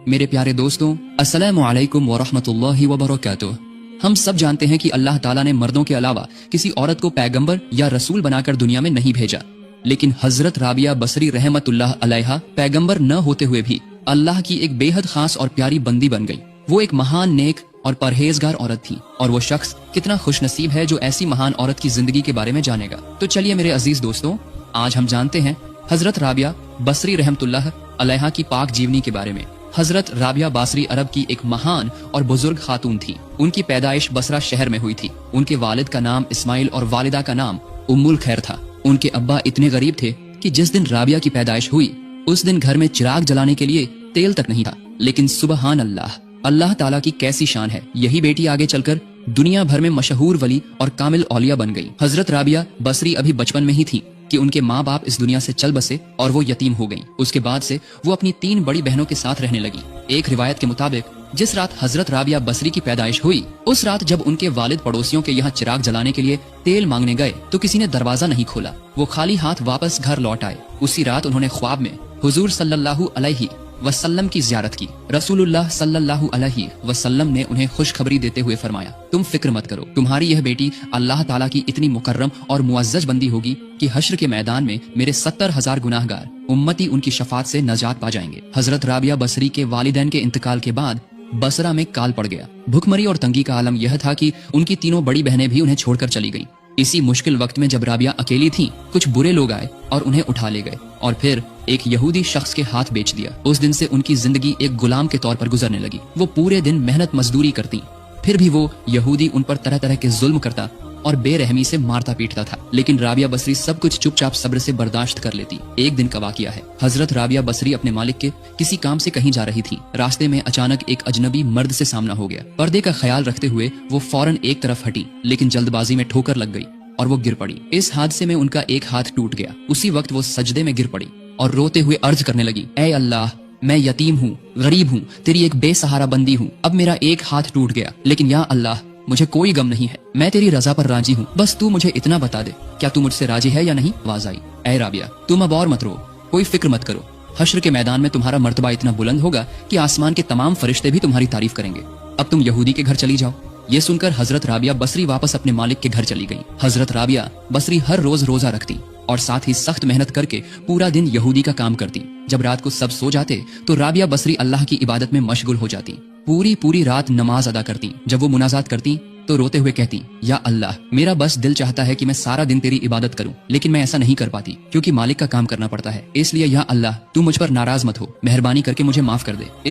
मेरे प्यारे दोस्तों, अस्सलामु अलैकुम व रहमतुल्लाहि व बरकातुहू। हम सब जानते हैं कि अल्लाह ताला ने मर्दों के अलावा किसी औरत को पैगंबर या रसूल बनाकर दुनिया में नहीं भेजा, लेकिन हजरत राबिया बसरी रहमतुल्लाह अलैहा पैगंबर न होते हुए भी अल्लाह की एक बेहद खास और प्यारी बंदी बन गई। वो एक महान, नेक और परहेजगार औरत थी, और वो शख्स कितना खुशनसीब है जो ऐसी महान औरत की जिंदगी के बारे में जानेगा। तो चलिए मेरे अजीज दोस्तों, आज हम जानते हैं हजरत राबिया बसरी रहमतुल्लाह अलैहा की पाक जीवनी के बारे में। हजरत राबिया बासरी अरब की एक महान और बुजुर्ग खातून थी। उनकी पैदाइश बसरा शहर में हुई थी। उनके वालिद का नाम इस्माइल और वालिदा का नाम उम्मुल खैर था। उनके अब्बा इतने गरीब थे कि जिस दिन राबिया की पैदाइश हुई उस दिन घर में चिराग जलाने के लिए तेल तक नहीं था। लेकिन सुबहान अल्लाह, अल्लाह ताला की कैसी शान है, यही बेटी आगे चलकर दुनिया भर में मशहूर वली और कामिल औलिया बन गई। हजरत राबिया बसरी अभी बचपन में ही थी कि उनके माँ बाप इस दुनिया से चल बसे और वो यतीम हो गईं। उसके बाद से वो अपनी 3 बड़ी बहनों के साथ रहने लगी। एक रिवायत के मुताबिक जिस रात हजरत राबिया बसरी की पैदाइश हुई उस रात जब उनके वालिद पड़ोसियों के यहाँ चिराग जलाने के लिए तेल मांगने गए तो किसी ने दरवाजा नहीं खोला। वो खाली हाथ वापस घर लौट आए। उसी रात उन्होंने ख्वाब में हुजूर सल्लल्लाहु अलैहि वसल्लम की ज़ियारत की। रसूलुल्लाह सल्लल्लाहु अलैहि वसल्लम ने उन्हें खुशखबरी देते हुए फरमाया, तुम फिक्र मत करो, तुम्हारी यह बेटी अल्लाह ताला की इतनी मुकर्रम और मुअज़्ज़ज़ बंदी होगी कि हश्र के मैदान में मेरे 70,000 गुनाहगार उम्मती उनकी शफात से नजात पा जाएंगे। हजरत राबिया बसरी के वालिदैन के इंतकाल के बाद बसरा में काल पड़ गया। भुखमरी और तंगी का आलम यह था कि उनकी 3 बड़ी बहनें भी उन्हें छोड़कर चली गईं। इसी मुश्किल वक्त में जब राबिया अकेली थी, कुछ बुरे लोग आए और उन्हें उठा ले गए और फिर एक यहूदी शख्स के हाथ बेच दिया। उस दिन से उनकी जिंदगी एक गुलाम के तौर पर गुजरने लगी। वो पूरे दिन मेहनत मजदूरी करती, फिर भी वो यहूदी उन पर तरह तरह के जुल्म करता और बेरहमी से मारता पीटता था। लेकिन राबिया बसरी सब कुछ चुपचाप सब्र से बर्दाश्त कर लेती। एक दिन का वाकया है। हजरत राबिया बसरी अपने मालिक के किसी काम से कहीं जा रही थी। रास्ते में अचानक एक अजनबी मर्द से सामना हो गया। पर्दे का ख्याल रखते हुए वो फौरन एक तरफ हटी, लेकिन जल्दबाजी में ठोकर लग गई और वो गिर पड़ी। इस हादसे में उनका एक हाथ टूट गया। उसी वक्त वो सजदे में गिर पड़ी और रोते हुए अर्ज करने लगी, ऐ अल्लाह, मैं यतीम हूँ, गरीब हूँ, तेरी एक बेसहारा बंदी हूँ। अब मेरा एक हाथ टूट गया, लेकिन या अल्लाह, मुझे कोई गम नहीं है। मैं तेरी रजा पर राजी हूँ। बस तू मुझे इतना बता दे, क्या तू मुझसे राजी है या नहीं? आवाज आई, ऐ राबिया, तुम अब और मत रो, कोई फिक्र मत करो। हश्र के मैदान में तुम्हारा मर्तबा इतना बुलंद होगा कि आसमान के तमाम फरिश्ते भी तुम्हारी तारीफ करेंगे। अब तुम यहूदी के घर चली जाओ। ये सुनकर हजरत राबिया बसरी वापस अपने मालिक के घर चली गई। हजरत राबिया बसरी हर रोज रोजा रखती और साथ ही सख्त मेहनत करके पूरा दिन यहूदी का काम करती। जब रात को सब सो जाते तो राबिया बसरी अल्लाह की इबादत में मशगूल हो जाती। पूरी रात नमाज अदा करती। जब वो मुनाजात करती तो रोते हुए कहती, या अल्लाह, मेरा बस दिल चाहता है कि मैं सारा दिन तेरी इबादत करूं, लेकिन मैं ऐसा नहीं कर पाती क्योंकि मालिक का काम करना पड़ता है। इसलिए या अल्लाह, तू मुझ पर नाराज मत हो, मेहरबानी करके मुझे माफ कर दे।